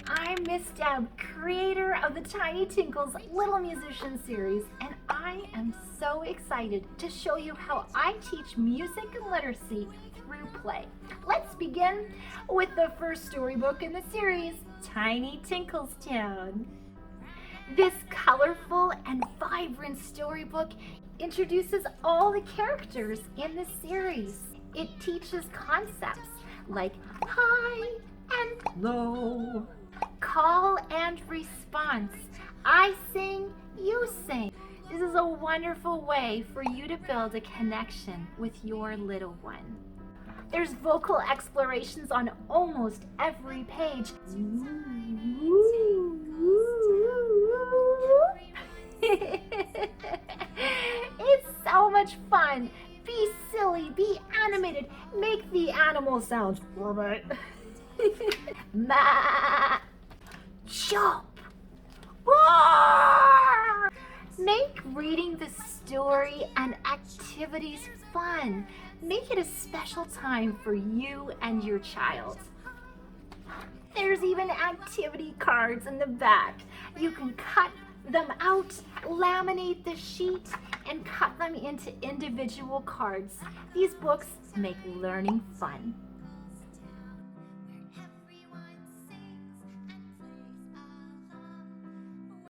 I'm Miss Deb, creator of the Tiny Tinkles Little Musician series, and I am so excited to show you how I teach music and literacy through play. Let's begin with the first storybook in the series, Tiny Tinkles Town. This colorful and vibrant storybook introduces all the characters in the series. It teaches concepts like high and low, call and response, I sing, you sing. This is a wonderful way for you to build a connection with your little one. There's vocal explorations on almost every page. It's so much fun. Be silly, be animated, make the animal sounds. Ma, chop, roar. Make reading the story and activities fun. Make it a special time for you and your child. There's even activity cards in the back. You can cut them out, laminate the sheet, and cut them into individual cards. These books make learning fun.